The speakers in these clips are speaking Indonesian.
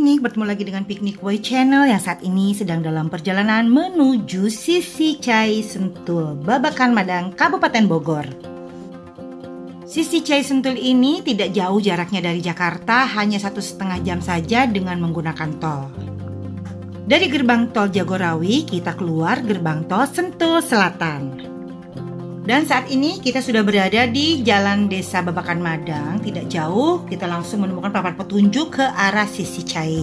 piknik, bertemu lagi dengan Piknik Boy Channel yang saat ini sedang dalam perjalanan menuju Sisi Cai Sentul, Babakan Madang, Kabupaten Bogor. Sisi Cai Sentul ini tidak jauh jaraknya dari Jakarta, hanya 1,5 jam saja dengan menggunakan tol. Dari gerbang tol Jagorawi, kita keluar gerbang tol Sentul Selatan. Dan saat ini kita sudah berada di Jalan Desa Babakan Madang. Tidak jauh, kita langsung menemukan papan petunjuk ke arah Sisi Cai.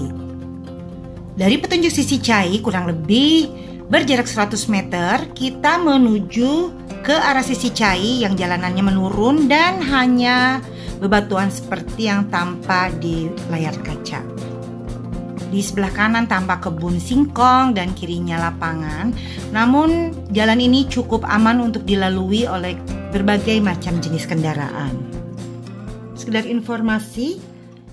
Dari petunjuk Sisi Cai kurang lebih berjarak 100 meter, kita menuju ke arah Sisi Cai yang jalanannya menurun dan hanya bebatuan seperti yang tampak di layar kaca. Di sebelah kanan tampak kebun singkong dan kirinya lapangan. Namun jalan ini cukup aman untuk dilalui oleh berbagai macam jenis kendaraan. Sekedar informasi,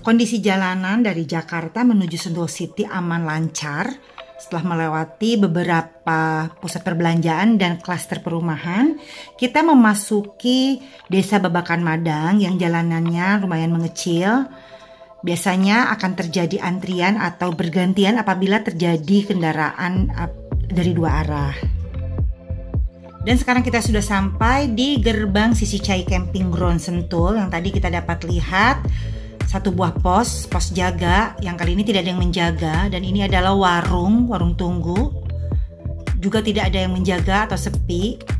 kondisi jalanan dari Jakarta menuju Sentul City aman lancar setelah melewati beberapa pusat perbelanjaan dan klaster perumahan. Kita memasuki Desa Babakan Madang yang jalanannya lumayan mengecil. Biasanya akan terjadi antrian atau bergantian apabila terjadi kendaraan dari dua arah. Dan sekarang kita sudah sampai di gerbang Sisi Cai Camping Ground Sentul yang tadi kita dapat lihat satu buah pos jaga yang kali ini tidak ada yang menjaga, dan ini adalah warung tunggu. Juga tidak ada yang menjaga atau sepi.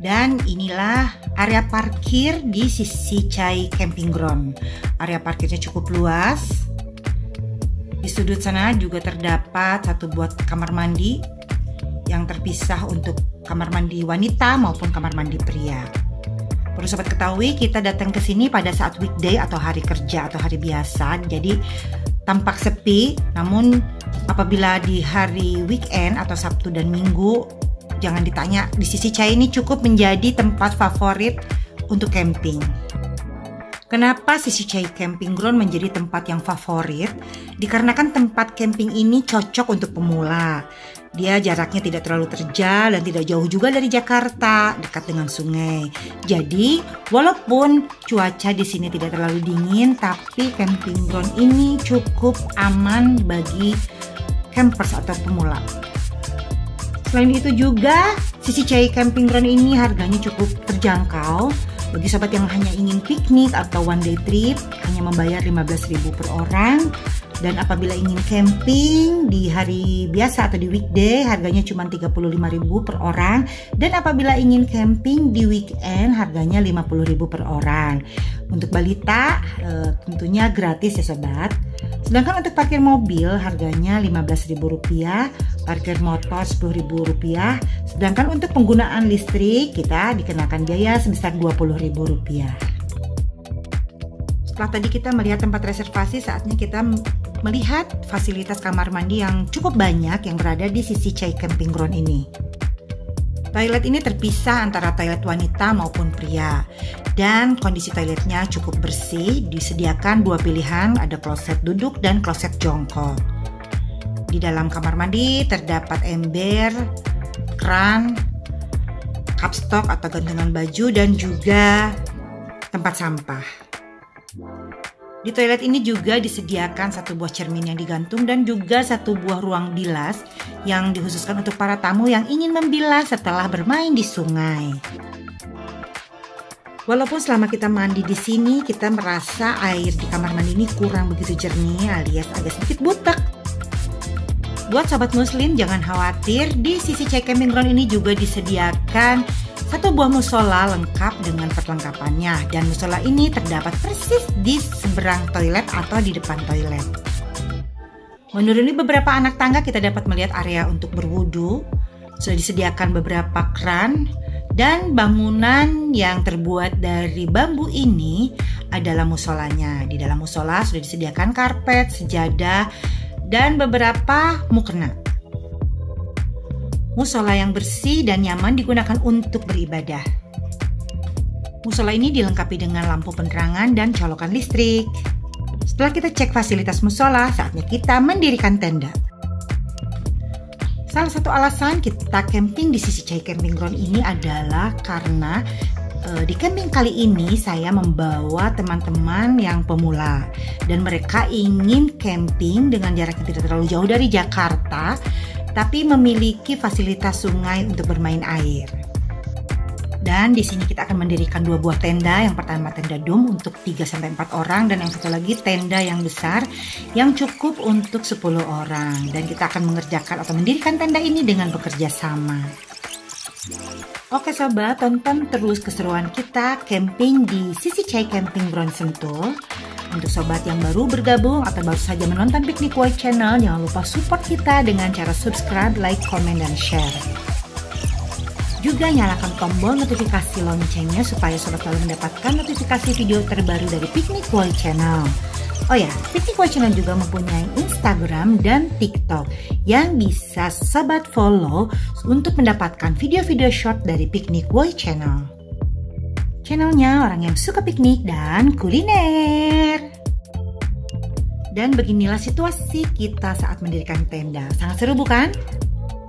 Dan inilah area parkir di Sisi Cai Camping Ground. Area parkirnya cukup luas. Di sudut sana juga terdapat satu buah kamar mandi yang terpisah untuk kamar mandi wanita maupun kamar mandi pria. Perlu sobat ketahui, kita datang ke sini pada saat weekday atau hari kerja atau hari biasa, jadi tampak sepi. Namun apabila di hari weekend atau Sabtu dan Minggu, jangan ditanya, di Sisi Cai ini cukup menjadi tempat favorit untuk camping. Kenapa Sisi Cai Camping Ground menjadi tempat yang favorit? Dikarenakan tempat camping ini cocok untuk pemula. Dia jaraknya tidak terlalu terjal dan tidak jauh juga dari Jakarta, dekat dengan sungai. Jadi, walaupun cuaca di sini tidak terlalu dingin, tapi camping ground ini cukup aman bagi campers atau pemula. Selain itu juga, Sisi Cai Camping Ground ini harganya cukup terjangkau. Bagi sobat yang hanya ingin piknik atau one day trip, hanya membayar 15.000 per orang. Dan apabila ingin camping di hari biasa atau di weekday, harganya cuma 35.000 per orang. Dan apabila ingin camping di weekend, harganya 50.000 per orang. Untuk balita tentunya gratis ya sobat. Sedangkan untuk parkir mobil harganya Rp15.000, parkir motor Rp10.000. Sedangkan untuk penggunaan listrik kita dikenakan biaya sebesar Rp20.000. Setelah tadi kita melihat tempat reservasi, saatnya kita melihat fasilitas kamar mandi yang cukup banyak yang berada di Sisi Cai Camping Ground ini. Toilet ini terpisah antara toilet wanita maupun pria, dan kondisi toiletnya cukup bersih. Disediakan dua pilihan, ada kloset duduk dan kloset jongkok. Di dalam kamar mandi terdapat ember, kran, cupstock atau gantungan baju, dan juga tempat sampah. Di toilet ini juga disediakan satu buah cermin yang digantung dan juga satu buah ruang bilas yang dikhususkan untuk para tamu yang ingin membilas setelah bermain di sungai. Walaupun selama kita mandi di sini kita merasa air di kamar mandi ini kurang begitu jernih alias agak sedikit butek. Buat sobat muslim jangan khawatir, di Sisi Cai Camping Ground ini juga disediakan satu buah musola lengkap dengan perlengkapannya, dan musola ini terdapat persis di seberang toilet atau di depan toilet. Menuruni beberapa anak tangga kita dapat melihat area untuk berwudu. Sudah disediakan beberapa kran, dan bangunan yang terbuat dari bambu ini adalah musolanya. Di dalam musola sudah disediakan karpet, sejadah, dan beberapa mukena. Musola yang bersih dan nyaman digunakan untuk beribadah. Musola ini dilengkapi dengan lampu penerangan dan colokan listrik. Setelah kita cek fasilitas musola, saatnya kita mendirikan tenda. Salah satu alasan kita camping di Sisi Cai Camping Ground ini adalah karena Di camping kali ini saya membawa teman-teman yang pemula dan mereka ingin camping dengan jarak yang tidak terlalu jauh dari Jakarta, tapi memiliki fasilitas sungai untuk bermain air. Dan di sini kita akan mendirikan 2 buah tenda. Yang pertama tenda dom untuk 3-4 orang dan yang satu lagi tenda yang besar yang cukup untuk 10 orang. Dan kita akan mengerjakan atau mendirikan tenda ini dengan bekerja sama. Oke sobat, tonton terus keseruan kita camping di Sisi Cai Camping Ground Sentul. Untuk sobat yang baru bergabung atau baru saja menonton Picnic Way Channel, jangan lupa support kita dengan cara subscribe, like, comment, dan share. Juga nyalakan tombol notifikasi loncengnya supaya sobat selalu mendapatkan notifikasi video terbaru dari Picnic Way Channel. Oh ya, Picnic Way Channel juga mempunyai Instagram dan TikTok yang bisa sobat follow untuk mendapatkan video-video short dari Picnic Way Channel. Channelnya orang yang suka piknik dan kuliner. Dan beginilah situasi kita saat mendirikan tenda. Sangat seru bukan?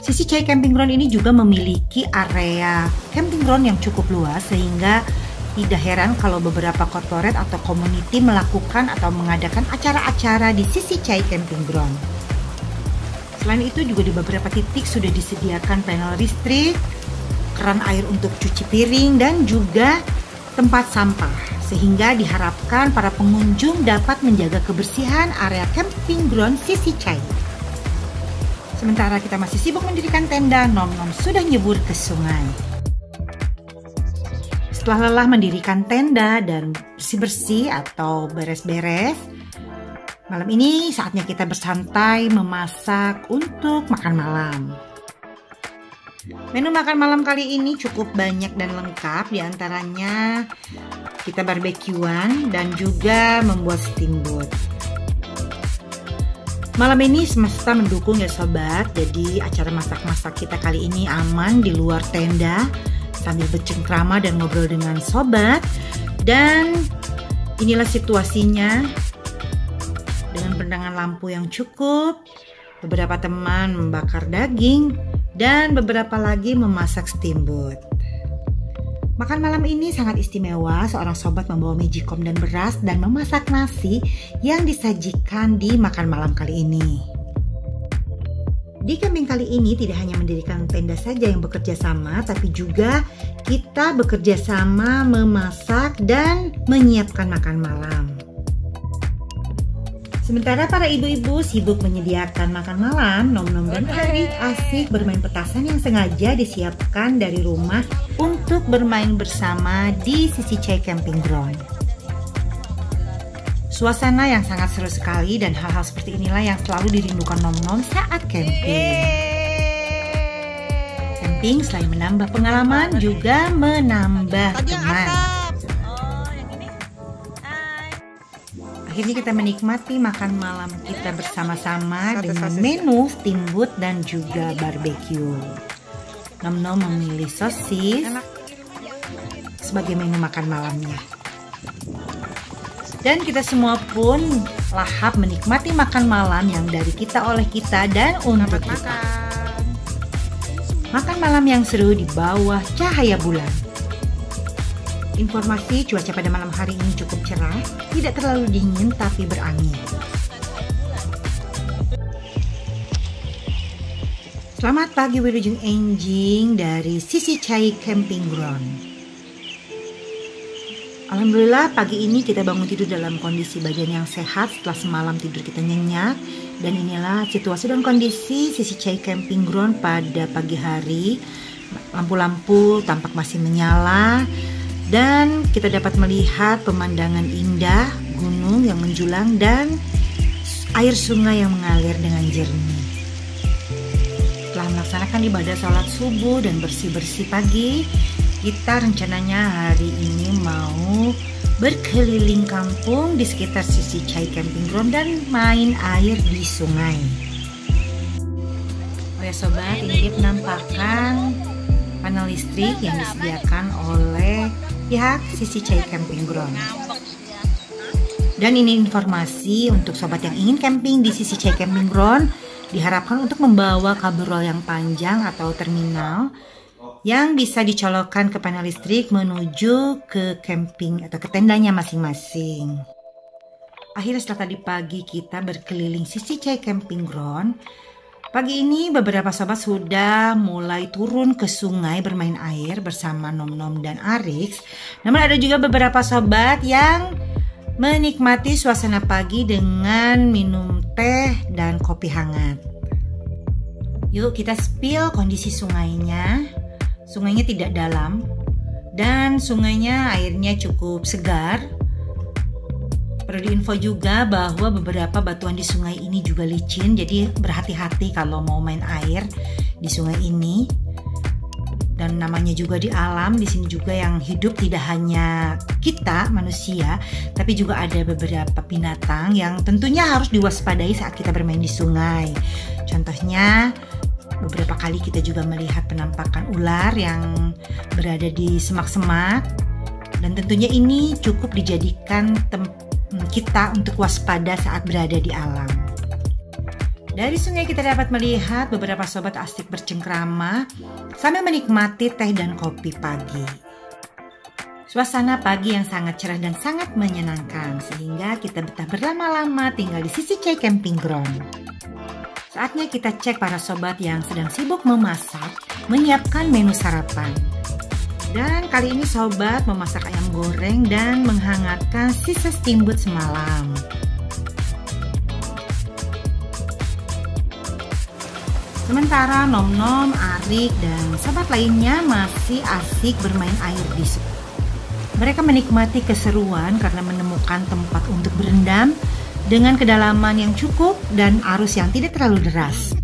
Sisi Cai Camping Ground ini juga memiliki area camping ground yang cukup luas sehingga tidak heran kalau beberapa corporate atau community melakukan atau mengadakan acara-acara di Sisi Cai Camping Ground. Selain itu juga di beberapa titik sudah disediakan panel listrik, keran air untuk cuci piring dan juga tempat sampah sehingga diharapkan para pengunjung dapat menjaga kebersihan area camping ground Sisi Cai. Sementara kita masih sibuk mendirikan tenda, Nom-Nom sudah nyebur ke sungai. Setelah lelah mendirikan tenda dan bersih-bersih atau beres-beres, malam ini saatnya kita bersantai memasak untuk makan malam. Menu makan malam kali ini cukup banyak dan lengkap, diantaranya kita barbekyuan dan juga membuat steamboat. Malam ini semesta mendukung ya sobat, jadi acara masak-masak kita kali ini aman di luar tenda sambil bercengkrama dan ngobrol dengan sobat. Dan inilah situasinya dengan penerangan lampu yang cukup, beberapa teman membakar daging dan beberapa lagi memasak steamboat. Makan malam ini sangat istimewa, seorang sobat membawa magicom dan beras dan memasak nasi yang disajikan di makan malam kali ini. Di camping kali ini tidak hanya mendirikan tenda saja yang bekerja sama, tapi juga kita bekerja sama memasak dan menyiapkan makan malam. Sementara para ibu-ibu sibuk menyediakan makan malam, Nom-Nom dan Arik asik bermain petasan yang sengaja disiapkan dari rumah untuk bermain bersama di Sisi Cai Camping Ground. Suasana yang sangat seru sekali dan hal-hal seperti inilah yang selalu dirindukan Nom-Nom saat camping. Camping selain menambah pengalaman juga menambah teman. Akhirnya kita menikmati makan malam kita bersama-sama dengan menu steamboat dan juga barbecue. Nom-Nom memilih sosis sebagai menu makan malamnya. Dan kita semua pun lahap menikmati makan malam yang dari kita oleh kita dan untuk kita. Makan malam yang seru di bawah cahaya bulan. Informasi cuaca pada malam hari ini cukup cerah, tidak terlalu dingin tapi berangin. Selamat pagi Wilujeng Enjing dari Sisi Cai Camping Ground. Alhamdulillah pagi ini kita bangun tidur dalam kondisi badan yang sehat setelah semalam tidur kita nyenyak. Dan inilah situasi dan kondisi Sisi Cai Camping Ground pada pagi hari. Lampu-lampu tampak masih menyala. Dan kita dapat melihat pemandangan indah, gunung yang menjulang dan air sungai yang mengalir dengan jernih. Setelah melaksanakan ibadah sholat subuh dan bersih-bersih pagi, kita rencananya hari ini mau berkeliling kampung di sekitar Sisi Cai Camping Ground dan main air di sungai. Oh ya sobat, ini dia penampakan panel listrik yang disediakan oleh pihak Sisi Cai Camping Ground. Dan ini informasi untuk sobat yang ingin camping di Sisi Cai Camping Ground, diharapkan untuk membawa kabel roll yang panjang atau terminal yang bisa dicolokkan ke panel listrik menuju ke camping atau ke tendanya masing-masing. Akhirnya setelah tadi pagi kita berkeliling Sisi Cai Camping Ground, pagi ini beberapa sobat sudah mulai turun ke sungai bermain air bersama Nom-Nom dan Arix. Namun ada juga beberapa sobat yang menikmati suasana pagi dengan minum teh dan kopi hangat. Yuk kita spill kondisi sungainya. Sungainya tidak dalam dan sungainya airnya cukup segar. Perlu diinfo juga bahwa beberapa batuan di sungai ini juga licin, jadi berhati-hati kalau mau main air di sungai ini. Dan namanya juga di alam, di sini juga yang hidup tidak hanya kita manusia, tapi juga ada beberapa binatang yang tentunya harus diwaspadai saat kita bermain di sungai. Contohnya beberapa kali kita juga melihat penampakan ular yang berada di semak-semak, dan tentunya ini cukup dijadikan kita untuk waspada saat berada di alam. Dari sungai kita dapat melihat beberapa sobat asik bercengkrama sambil menikmati teh dan kopi pagi. Suasana pagi yang sangat cerah dan sangat menyenangkan sehingga kita betah berlama-lama tinggal di Sisi Cai Camping Ground. Saatnya kita cek para sobat yang sedang sibuk memasak, menyiapkan menu sarapan. Dan kali ini sobat memasak ayam goreng dan menghangatkan sisa steamboat semalam. Sementara Nom-Nom, Arik, dan sobat lainnya masih asik bermain air di sungai. Mereka menikmati keseruan karena menemukan tempat untuk berendam dengan kedalaman yang cukup dan arus yang tidak terlalu deras.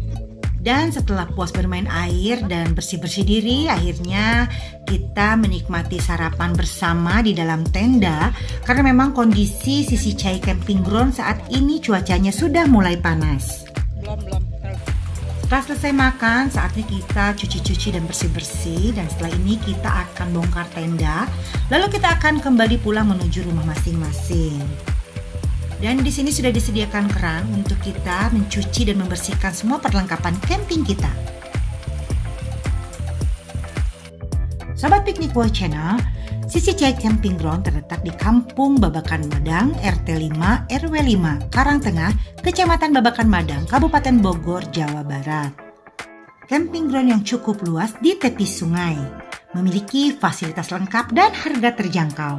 Dan setelah puas bermain air dan bersih-bersih diri, akhirnya kita menikmati sarapan bersama di dalam tenda karena memang kondisi Sisi Cai Camping Ground saat ini cuacanya sudah mulai panas. Setelah selesai makan, saatnya kita cuci-cuci dan bersih-bersih, dan setelah ini kita akan bongkar tenda, lalu kita akan kembali pulang menuju rumah masing-masing. Dan di sini sudah disediakan keran untuk kita mencuci dan membersihkan semua perlengkapan camping kita. Sobat Piknik Wow Channel, Sisi Cai Camping Ground terletak di Kampung Babakan Madang, RT 5, RW 5, Karangtengah, Kecamatan Babakan Madang, Kabupaten Bogor, Jawa Barat. Camping ground yang cukup luas di tepi sungai, memiliki fasilitas lengkap dan harga terjangkau.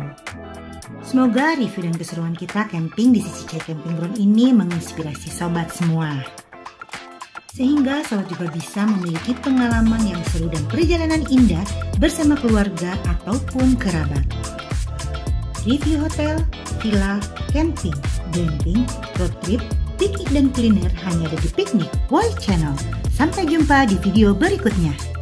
Semoga review dan keseruan kita camping di Sisi Cai Camping Ground ini menginspirasi sobat semua. Sehingga sobat juga bisa memiliki pengalaman yang seru dan perjalanan indah bersama keluarga ataupun kerabat. Review hotel, villa, camping, glamping, road trip, piknik dan kuliner hanya ada di Piknik Wow Channel. Sampai jumpa di video berikutnya.